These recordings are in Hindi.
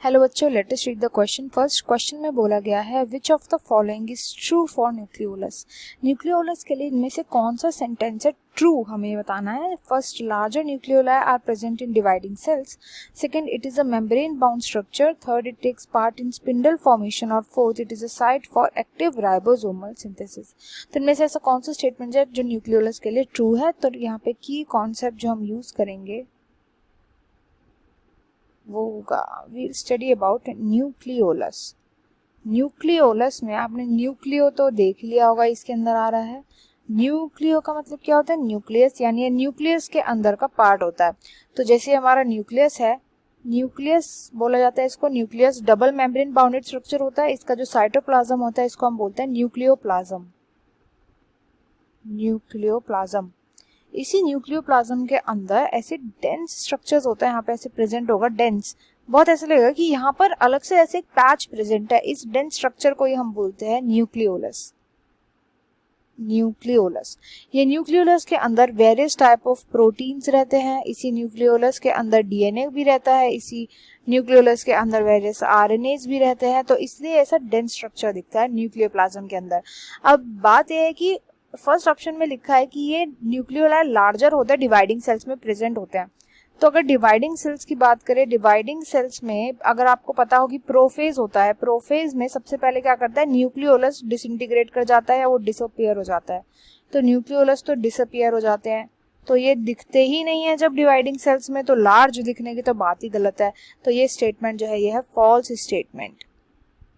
हेलो बच्चों, let us read the question. First question में बोला गया है which of the following is true for nucleolus. Nucleolus के लिए इनमें से कौन सा सेंटेंस है ट्रू, हमें बताना है। First, larger nucleoli are present in dividing cells. Second, it is a membrane bound structure. Third, it takes part in spindle formation. और fourth, it is a site for active ribosomal synthesis. तो इनमें से ऐसा कौन सा स्टेटमेंट है जो न्यूक्लियोलस के लिए ट्रू है? तो यहाँ पे की कॉन्सेप्ट जो हम यूज करेंगे वो होगा, we'll study about nucleolus. Nucleolus में आपने न्यूक्लियो तो देख लिया होगा, इसके अंदर आ रहा है। न्यूक्लियो का मतलब क्या होता है? न्यूक्लियस, यानी न्यूक्लियस के अंदर का पार्ट होता है। तो जैसे हमारा न्यूक्लियस है, न्यूक्लियस बोला जाता है इसको। Nucleus double membrane bounded structure होता है। इसका जो साइटोप्लाज्म होता है इसको हम बोलते हैं न्यूक्लियोप्लाज्म। न्यूक्लियोप्लाज्म। इसी न्यूक्लियोप्लाज्म के अंदर ऐसे डेंस स्ट्रक्चर्स होता है, यहाँ पे ऐसे प्रेजेंट होगा डेंस। बहुत ऐसे लगेगा कि यहाँ पर अलग से ऐसे एक पैच प्रेजेंट है। इस डेंस स्ट्रक्चर को ही हम बोलते हैं न्यूक्लियोलस। न्यूक्लियोलस, ये न्यूक्लियोलस के अंदर वेरियस टाइप ऑफ प्रोटीन्स रहते हैं। इसी न्यूक्लियोलस के अंदर डीएनए भी रहता है। इसी न्यूक्लियोलस के अंदर वेरियस आरएनएस भी रहते हैं। तो इसलिए ऐसा डेंस स्ट्रक्चर दिखता है न्यूक्लियोप्लाज्म के अंदर। अब बात यह है कि फर्स्ट ऑप्शन में लिखा है कि ये न्यूक्लियोलाई लार्जर होता है, डिवाइडिंग सेल्स में प्रेजेंट होते हैं। तो अगर डिवाइडिंग सेल्स की बात करें, डिवाइडिंग सेल्स में अगर आपको पता हो कि प्रोफेज होता है, प्रोफेज में सबसे पहले क्या करता है, न्यूक्लियोलस डिसइंटीग्रेट कर जाता है, वो डिसअपियर हो जाता है। तो न्यूक्लियोलस तो डिसअपियर हो जाते हैं, तो ये दिखते ही नहीं है जब डिवाइडिंग सेल्स में, तो लार्ज दिखने की तो बात ही गलत है। तो ये स्टेटमेंट जो है ये है फॉल्स स्टेटमेंट।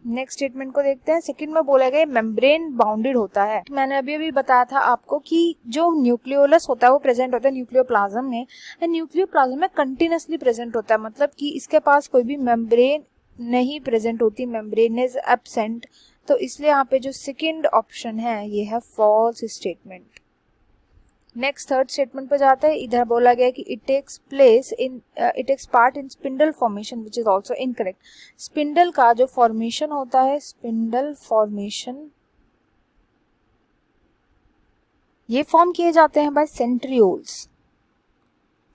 नेक्स्ट स्टेटमेंट को देखते हैं। सेकंड में बोला गया मेम्ब्रेन बाउंडेड होता है। तो मैंने अभी बताया था आपको कि जो न्यूक्लियोलस होता है वो प्रेजेंट होता है न्यूक्लियोप्लाज्म में, एंड न्यूक्लियोप्लाज्म में कंटिन्यूअसली प्रेजेंट होता है, मतलब कि इसके पास कोई भी मेम्ब्रेन नहीं प्रेजेंट होती, मेम्ब्रेन इज एब्सेंट। तो इसलिए यहाँ पे जो सेकेंड ऑप्शन है ये है false statement. Next third statement पे जाते हैं। इधर बोला गया कि it takes part in spindle formation, which is also incorrect. Spindle का जो फॉर्मेशन होता है, स्पिंडल फॉर्मेशन, ये फॉर्म किए जाते हैं बाय सेंट्रियोल्स।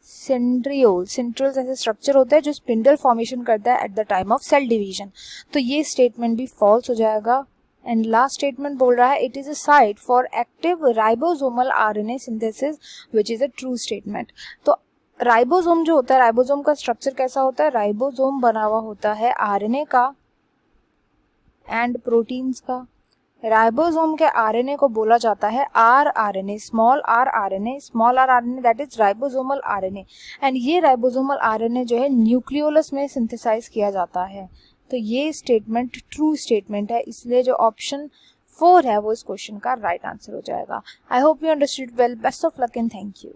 सेंट्रियोल्स ऐसे स्ट्रक्चर होता है जो स्पिंडल फॉर्मेशन करता है at the time of cell division. तो ये स्टेटमेंट भी फॉल्स हो जाएगा। एंड लास्ट स्टेटमेंट बोल रहा है it is a site for active ribosomal RNA synthesis, which is a true statement. तो राइबोसोम जो होता है, राइबोसोम का स्ट्रक्चर कैसा होता है? राइबोसोम बना हुआ होता है आरएनए का एंड प्रोटीन्स का। राइबोसोम के आरएनए को बोला जाता है rRNA, small are RNA, that is ribosomal RNA. And ये राइबोसोमल आरएनए जो है न्यूक्लियोलस में सिंथेसाइज किया जाता है। तो ये स्टेटमेंट ट्रू स्टेटमेंट है, इसलिए जो ऑप्शन 4 है वो इस क्वेश्चन का राइट आंसर हो जाएगा। I hope you understood well. Best of luck and thank you.